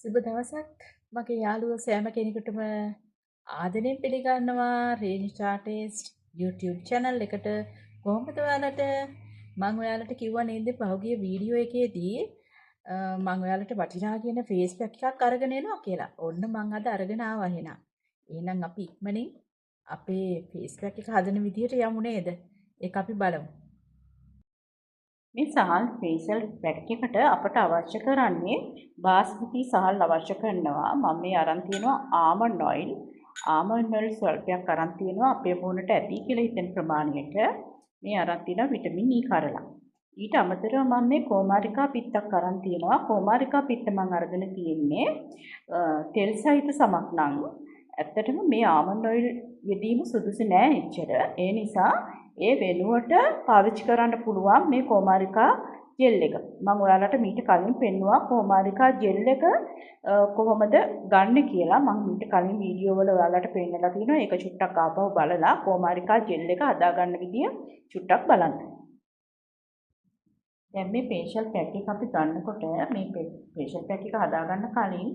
සුබ දවසක් මගේ යාළුවෝ සෑම කෙනෙකුටම ආදරයෙන් පිළිගන්නවා රේනිෂා ටේස්ට් YouTube channel එකට. කොහොමද ඔයාලට මම ඔයාලට කිව්වා නේද පහුගිය වීඩියෝ එකේදී මම ඔයාලට වටිනා කියන ෆේස් පැක් එකක් අරගෙන එනවා කියලා. ඔන්න මම අද අරගෙන ආවා එහෙනම්. එහෙනම් අපි ඉක්මනින් අපේ ෆේස් පැක් එක හදන විදිහට යමු නේද? ඒක අපි බලමු. මේ සහල් ෆේෂල් පැක් එකට අපට අවශ්‍ය කරන්නේ බාස්මති සහල් අවශ්‍ය කරනවා. මම මේ අරන් තියෙනවා ආමන්ඩ් ඔයිල්. ආමන්ඩ් ඔයිල් ස්වල්පයක් අරන් තියෙනවා අපේ මූණට ඇති කියලා හිතෙන ප්‍රමාණයට. මේ අරන් තියෙනවා විටමින් E කරලා. ඊට අමතරව මම මේ කෝමාරිකා පිත්තක් අරන් තියෙනවා. කෝමාරිකා පිත්ත මම අරගෙන තියෙන්නේ තෙල් සහිත සමක් නම් ඇත්තටම මේ ආමන්ඩ් ඔයිල් යෙදීම සුදුසු නෑ එච්චර. ඒ නිසා ඒ වෙනුවට පාවිච්චි කරන්න පුළුවන් මේ කෝමාරිකා ජෙල් එක. මම ඔයාලට මීට කලින් පෙන්නුවා කෝමාරිකා ජෙල් එක කොහොමද ගන්න කියලා. මම මීට කලින් වීඩියෝ වල ඔයාලට පෙන්නලා තියෙනවා. ඒක චුට්ටක් ආපහු බලලා කෝමාරිකා ජෙල් එක හදා ගන්න විදිය චුට්ටක් බලන්න. දැන් මේ ෆේෂල් පැක් එක අපි ගන්නකොට මේ ෆේෂල් පැක් එක හදා ගන්න කලින්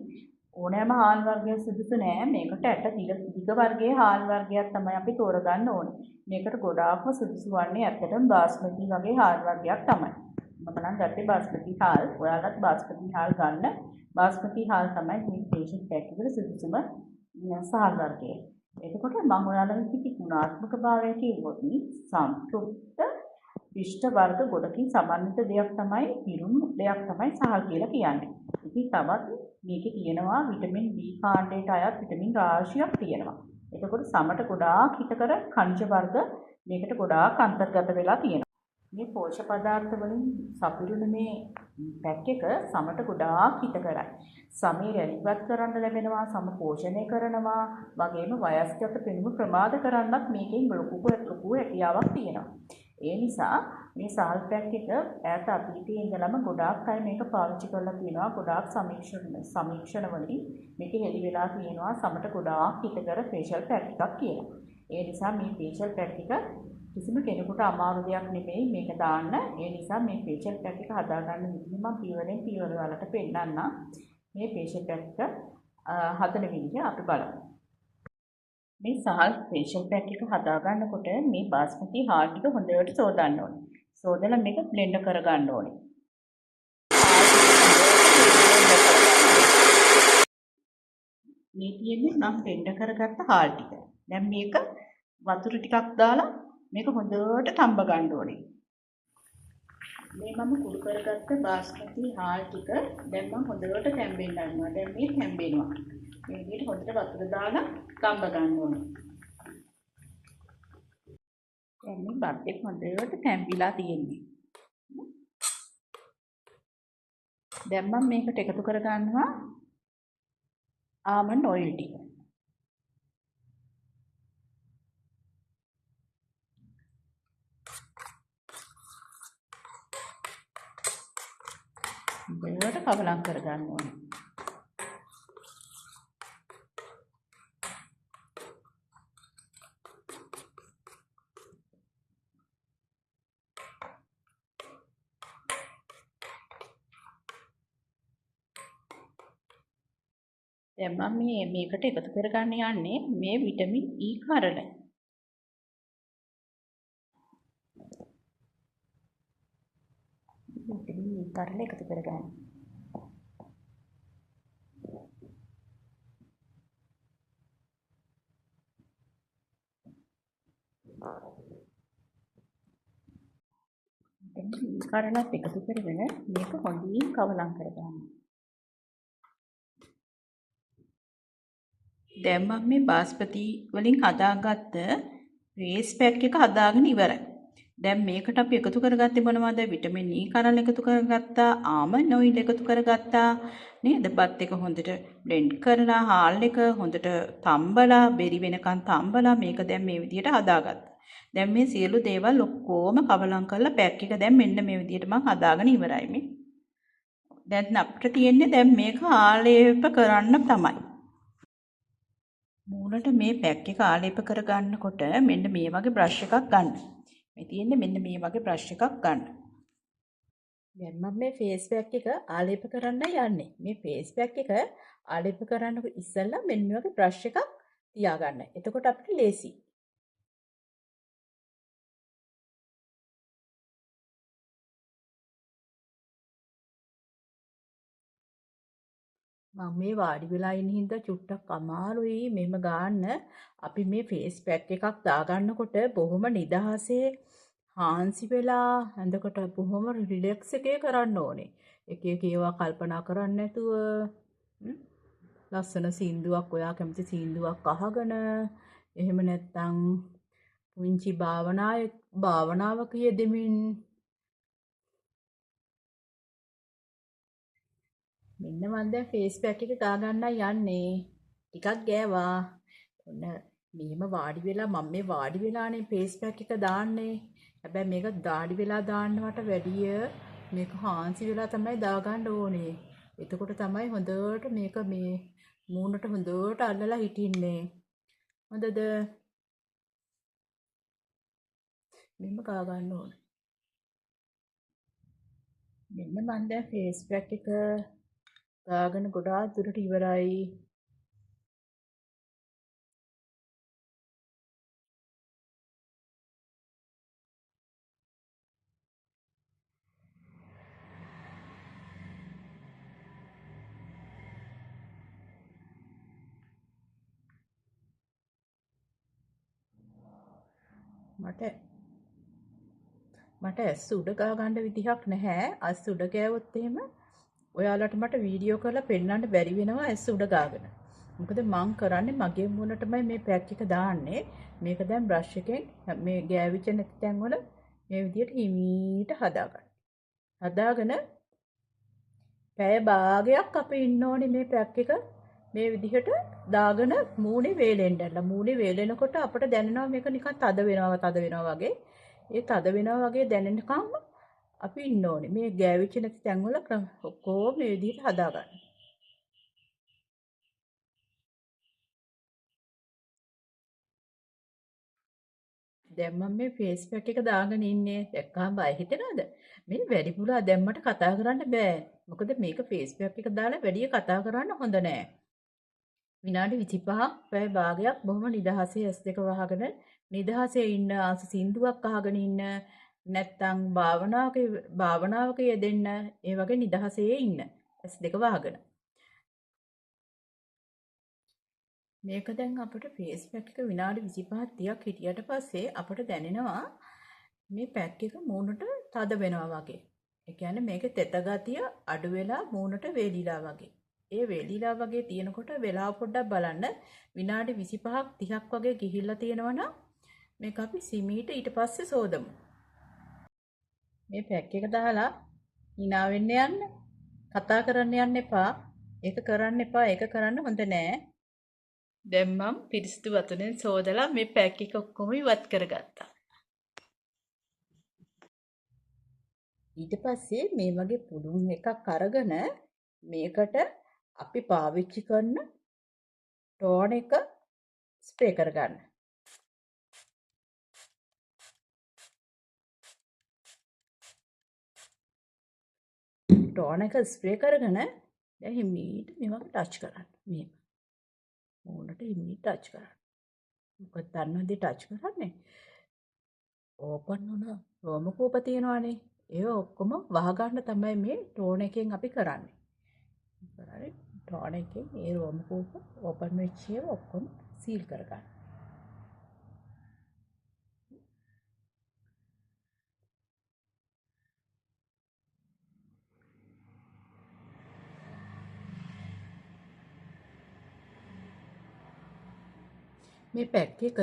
ඕනෑම හාල් වර්ගයක් සුදුසු නෑ. මේකට ඇට දිග වර්ගයේ හාල් වර්ගයක් තමයි අපි තෝරගන්න ඕනේ. මේකට ගොඩාක්ම සුදුසු වන්නේ ඇත්තටම බාස්මති වගේ හාල් වර්ගයක් තමයි. මම නම් ගත්තේ බාස්මති හාල්. ඔයාලත් බාස්මති හාල් ගන්න. බාස්මති හාල් තමයි මේ ෆේෂල් පැක් එකට සුදුසුම සහල් වර්ගය. එතකොට මම ඔයාලට කිසි ගුණාත්මක භාවයක කිව්වොත් සම්පූර්ණ පිෂ්ඨ වර්ග ගොඩකින් සමන්විත දෙයක් තමයි පිරුණු දෙයක් තමයි සහල් කියලා කියන්නේ. ඉතින් තවත් මේකේ තියෙනවා විටමින් B කාණ්ඩයට අයත් විටමින් රාශියක් තියෙනවා. එතකොට සමට ගොඩාක් හිතකර khනිජ වර්ග මේකට ගොඩාක් අන්තර්ගත වෙලා තියෙනවා. මේ පෝෂක පදාර්ථ වලින් සපිරුණු මේ පැක් එක සමට ගොඩාක් හිතකරයි. සමේ රැලිපත් කරන්න ලැබෙනවා, සම පෝෂණය කරනවා, වගේම වයස්ගත පෙනුම ප්‍රමාද කරන්නත් මේකෙන් ලොකු හැකියාවක් තියෙනවා. ඒ නිසා මේ සහල් පැක් එක ඈත අතීතයේ ඉඳලම ගොඩාක් අය මේක පාවිච්චි කරලා තියෙනවා. ගොඩාක් සමීක්ෂණ වලින් මේක හෙළි වෙලා තියෙනවා සමට ගොඩාක් හිතකර ෆේෂල් පැක් එකක් කියලා. ඒ නිසා මේ ෆේෂල් පැක් එක කිසිම කෙනෙකුට අමාරු දෙයක් නෙමෙයි මේක දාන්න. ඒ නිසා මේ ෆේෂල් පැක් එක හදාගන්න විදිහ මම පියවරෙන් පියවර වලට පෙන්නන්නම්. මේ ෆේෂල් පැක් එක හදන විදිහ අපි බලමු. මේ සහල් ෆේෂල් පැක් එක හදා ගන්නකොට මේ බාස්මති හාල් ටික හොඳට සෝදන්න ඕනේ. සෝදලා මේක බ්ලෙන්ඩ් කරගන්න ඕනේ. මේ තියෙන්නේ නම් බ්ලෙන්ඩ් කරගත්ත හාල් ටික. දැන් මේක වතුර ටිකක් දාලා මේක හොඳට තඹ ගන්න ඕනේ. මේ මම කුඩු කරගත්ත බාස්මති හාල් ටික දැන් මම හොඳට තැම්බෙන්න ගන්නවා. දැන් මේ තැම්බෙනවා. මේ විදිහට හොඳට වතුර දාලා තඹ ගන්න ඕනේ. දැන් මේ බත් එක හොඳට තැම්බිලා තියෙන්නේ. දැන් මම මේකට එකතු කර ගන්නවා ආමන්ඩ් ඔයිල් ටික. හොඳට කවලම් කර ගන්න ඕනේ. දැන් මම මේකට එකතු කරගන්න යන්නේ මේ විටමින් E කරල. විටමින් E කරල එකතු කරගන්න. විටමින් E කරලත් එකතු කරගෙන මේක හොඳින් කවලම් කරගන්න. දැන් මම මේ බාස්මති වලින් හදාගත්ත ෆේස් පැක් එක හදාගෙන ඉවරයි. දැන් මේකට අපි එකතු කරගත්තේ මොනවද? විටමින් E කරල් එකතු කරගත්තා, ආමන්ඩ් ඔයිල් එකතු කරගත්තා නේද? බත් එක හොඳට බ්ලෙන්ඩ් කරලා, හාල් එක හොඳට තම්බලා, බෙරි වෙනකන් තම්බලා මේක දැන් මේ විදිහට හදාගත්තා. දැන් මේ සියලු දේවල් ඔක්කොම කවලම් කරලා පැක් එක දැන් මෙන්න මේ විදිහට මම හදාගෙන ඉවරයි මේ. දැන් අපිට තියෙන්නේ දැන් මේක ආලේප කරන්න තමයි. මූණට මේ පැක් එක ආලේප කරගන්නකොට මෙන්න මේ වගේ බ්‍රෂ් එකක් ගන්න. මේ තියෙන්නේ මෙන්න මේ වගේ බ්‍රෂ් එකක් ගන්න. දැන් මම මේ ෆේස් පැක් එක ආලේප කරන්න යන්නේ. මේ ෆේස් පැක් එක ආලේප කරන්න ඉස්සෙල්ලා මෙන්න මේ වගේ බ්‍රෂ් එකක් තියාගන්න. එතකොට අපිට ලේසි. මම මේ වාඩි වෙලා ඉන්න හින්දා චුට්ටක් අමාරුයි මෙහෙම ගන්න. අපි මේ ෆේස් පැක් එකක් දාගන්නකොට බොහොම නිදහසේ හාන්සි වෙලා ඇඳකට බොහොම රිලැක්ස් එකේ කරන්න ඕනේ. එක එක ඒවා කල්පනා කරන්නේ නැතුව ලස්සන සින්දුවක් ඔයා කැමති සින්දුවක් අහගෙන එහෙම නැත්නම් පුංචි භාවනාවක යෙදෙමින් මෙන්න මම දැන් ෆේස් පැක් එක දාගන්නයි යන්නේ. ටිකක් ගෑවා. ඔන්න මෙහෙම වාඩි වෙලා මම මේ වාඩි වෙලානේ ෆේස් පැක් එක දාන්නේ. හැබැයි මේක දාඩි වෙලා දාන්නවට වැඩිය මේක හාන්සි වෙලා තමයි දාගන්න ඕනේ. එතකොට තමයි හොඳට මේක මේ මූණට හොඳට අල්ලලා හිටින්නේ. හොඳද? මෙන්න ගා ගන්න ඕනේ. මෙන්න මම දැන් ෆේස් පැක් එක දාගෙන ගොඩාක් දුරට ඉවරයි. මට ඇස් උඩ ගා ගන්න විදිහක් නැහැ. ඇස් උඩ ගෑවොත් එහෙම ඔයාලට මට වීඩියෝ කරලා පෙන්නන්න බැරි වෙනවා ඇස් උඩ ගාගෙන. මොකද මං කරන්නේ මගේ මුණටමයි මේ පැක් එක දාන්නේ. මේක දැන් බ්‍රෂ් එකෙන් මේ ගෑවිච්ච නැති තැන් වල මේ විදිහට හිමීට හදාගන්න. හදාගෙන පැය භාගයක් අපි ඉන්න ඕනේ මේ පැක් එක මේ විදිහට දාගෙන මූණේ වේලෙන්නලා. මූණේ වේලෙනකොට අපට දැනෙනවා මේක නිකන් තද වෙනවා වගේ. ඒ තද වෙනවා වගේ දැනෙනකම් අපි ඉන්න ඕනේ. මේ ගෑවිච්ච නැති තැන් වල ඔක්කොම මේ විදිහට හදාගන්න. දැන් මම මේ ෆේස් පැක් එක දාගෙන ඉන්නේ. දැක්කම බය හිතෙනවද? මේ වැඩිපුර දැන් මට කතා කරන්න බෑ. මොකද මේක ෆේස් පැක් එක දාලා වැඩි කතා කරන්න හොඳ නෑ. විනාඩි 25ක් පැය භාගයක් බොහොම නිදහසේ ඇස් දෙක වහගෙන නිදහසේ ඉන්න ආස සින්දුවක් අහගෙන ඉන්න නැත්තම් භාවනාවක යෙදෙන්න ඒ වගේ නිදහසේ ඉන්න ඇස් දෙක වහගෙන මේක දැන් අපිට ෆේස් පැක් එක විනාඩි 25ක් 30ක් හිටියට පස්සේ අපිට දැනෙනවා මේ පැක් එක මූණට තද වෙනවා වගේ. ඒ කියන්නේ මේකේ තෙත ගතිය අඩු වෙලා මූණට වේලිලා වගේ. ඒ වේලිලා වගේ තියෙනකොට වෙලාව පොඩ්ඩක් බලන්න විනාඩි 25ක් 30ක් වගේ ගිහිල්ලා තියෙනවනම් මේක අපි සිමීට ඊට පස්සේ සෝදමු. මේ පැක් එක දාලා hina වෙන්න යන්න. කතා කරන්න යන්න එපා. ඒක කරන්න එපා. ඒක කරන්න හොඳ නෑ. දැන් මම පිරිසිදු වතුරෙන් සෝදලා මේ පැක් එක ඔක්කොම ඉවත් කරගත්තා. ඊට පස්සේ මේ වගේ පුළුන් එකක් අරගෙන මේකට අපි පාවිච්චි කරන ටෝන් එක ස්ප්‍රේ කරගන්න. ටෝන් එක ස්ප්‍රේ කරගෙන දැන් හිමීට මේ වගේ ටච් කරන්න. මෙහෙම. මූණට හිමීට ටච් කරන්න. මොකද දන්නවද ටච් කරන්නේ? ඕපන් වුණ රෝම කූප තියෙනවානේ. ඒව ඔක්කොම වහගන්න තමයි මේ ටෝන් එකෙන් අපි කරන්නේ. හරි. ටෝන් එකෙන් ඒ රෝම කූප ඕපන් වෙච්ච ඒවා ඔක්කොම සීල් කරගන්න. මේ පැක් එක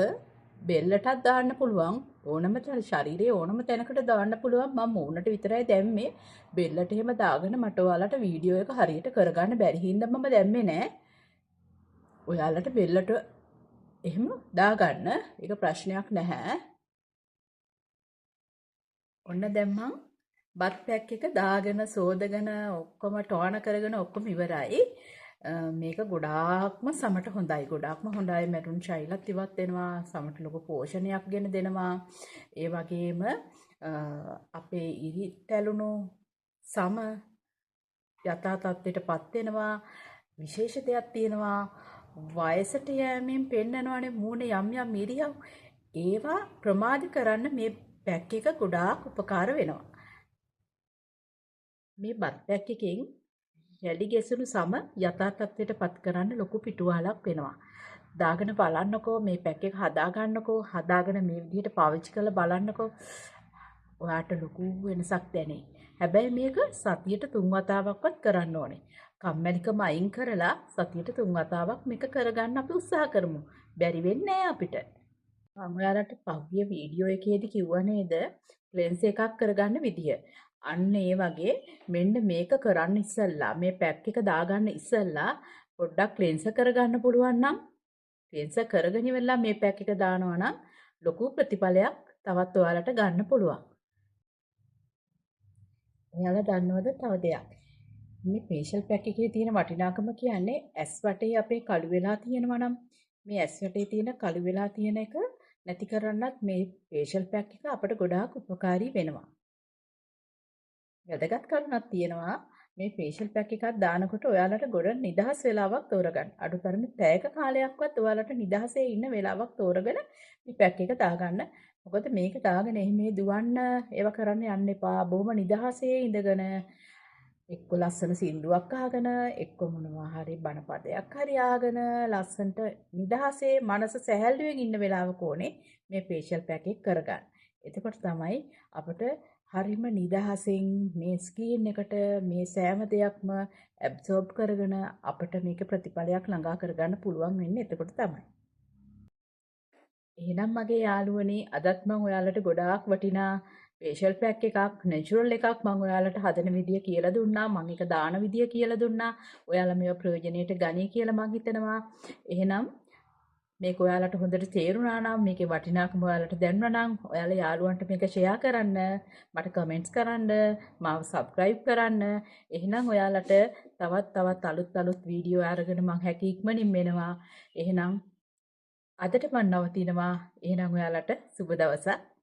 බෙල්ලටත් දාන්න පුළුවන් ඕනම ශරීරයේ ඕනම තැනකට දාන්න පුළුවන්. මම මූණට විතරයි දැම්මේ. බෙල්ලට එහෙම දාගෙන මට ඔයාලට වීඩියෝ එක හරියට කරගන්න බැරි හින්දා මම දැම්මේ නෑ. ඔයාලට බෙල්ලට එහෙම දාගන්න. ඒක ප්‍රශ්නයක් නැහැ. ඔන්න දැන් මම බත් පැක් එක දාගෙන සෝදගෙන ඔක්කොම ටෝන කරගෙන ඔක්කොම ඉවරයි. මේක ගොඩාක්ම සමට හොඳයි. ගොඩාක්ම හොඳයි. මැරුන් ශෛලත් ඉවත් වෙනවා. සමට ලොකු පෝෂණයක් ගෙන දෙනවා. ඒ වගේම අපේ ඉරි තැලුණු සම යථා තත්ත්වයටපත් වෙනවා. විශේෂ දෙයක් තියෙනවා. වයසට යෑමෙන් පෙන්නනවානේ මූණේ යම් යම් ඉරියව්. ඒවා ප්‍රමාද කරන්න මේ පැක් එක ගොඩාක් උපකාර වෙනවා. මේ බත් පැක් එකෙන් යලි ගැසුණු සම යථා තත්ත්වයටපත් කරන්න ලොකු පිටුවහලක් වෙනවා. දාගෙන බලන්නකෝ මේ පැක් එක හදාගන්නකෝ. හදාගෙන මේ විදිහට පාවිච්චි කරලා බලන්නකෝ. ඔයාට ලොකු වෙනසක් දැනේ. හැබැයි මේක සතියට 3 වතාවක්වත් කරන්න ඕනේ. කම්මැලිකම අයින් කරලා සතියට 3 වතාවක් මේක කරගන්න අපි උත්සාහ කරමු. බැරි වෙන්නේ නැහැ අපිට. මම ඔයාලට පහුගිය වීඩියෝ එකේදී කිව්වා නේද ක්ලෙන්ස් එකක් කරගන්න විදිය. අන්න ඒ වගේ මෙන්න මේක කරන්න ඉස්සෙල්ලා මේ පැක් එක දාගන්න ඉස්සෙල්ලා පොඩ්ඩක් ක්ලෙන්ස් කරගන්න පුළුවන් නම් ක්ලෙන්ස් කරගෙන ඉවරලා මේ පැක් එක දානවා නම් ලොකු ප්‍රතිඵලයක් තවත් ඔයාලට ගන්න පුළුවන්. ඔයාලා දන්නවද තව දෙයක්? මේ ෆේෂල් පැක් එකේ තියෙන වටිනාකම කියන්නේ ඇස් වටේ අපේ කළු වෙලා තියෙනවා නම් මේ ඇස් වටේ තියෙන කළු වෙලා තියෙන එක නැති කරන්නත් මේ ෆේෂල් පැක් එක අපට ගොඩාක් උපකාරී වෙනවා. වැදගත් කරුණක් තියෙනවා මේ ෆේෂල් පැක් එකක් දානකොට ඔයාලට ගොඩ නිදහස් වෙලාවක් තෝරගන්න. අඩුතරමේ පැයක කාලයක්වත් ඔයාලට නිදහසේ ඉන්න වෙලාවක් තෝරගෙන මේ පැක් එක දාගන්න. මොකද මේක දාගෙන එහෙම දුවන්න ඒව කරන්න යන්න එපා. බොහොම නිදහසේ ඉඳගෙන එක්ක ලස්සන සින්දුවක් අහගෙන එක්ක මොනවා හරි බණපදයක් හරි අහගෙන ලස්සනට නිදහසේ මනස සැහැල්ලුවෙන් ඉන්න වෙලාවක ඕනේ මේ ෆේෂල් පැක් එක කරගන්න. එතකොට තමයි අපිට හරිම නිදහසෙන් මේ ස්ක්‍රීන් එකට මේ සෑම දෙයක්ම ඇබ්සෝබ් කරගෙන අපිට මේක ප්‍රතිඵලයක් ළඟා කරගන්න පුළුවන් වෙන්නේ එතකොට තමයි. එහෙනම් මගේ යාළුවනේ අදත් මම ඔයාලට ගොඩාක් වටිනා ෆේෂල් පැක් එකක් නැචරල් එකක් මම ඔයාලට හදන විදිය කියලා දුන්නා. මම ඒක දාන විදිය කියලා දුන්නා. ඔයාලා මේව ප්‍රයෝජනෙට ගනී කියලා මම හිතනවා. එහෙනම් මේක ඔයාලට හොඳට තේරුණා නම් මේකේ වටිනාකම ඔයාලට දැනුණා නම් ඔයාලා යාළුවන්ට මේක ෂෙයා කරන්න, මට කමෙන්ට්ස් කරන්න, මාව සබ්ස්ක්‍රයිබ් කරන්න. එහෙනම් ඔයාලට තවත් අලුත් වීඩියෝ අරගෙන මම හැකි ඉක්මනින් එනවා. එහෙනම් අදට මම නවතිනවා. එහෙනම් ඔයාලට සුබ දවසක්.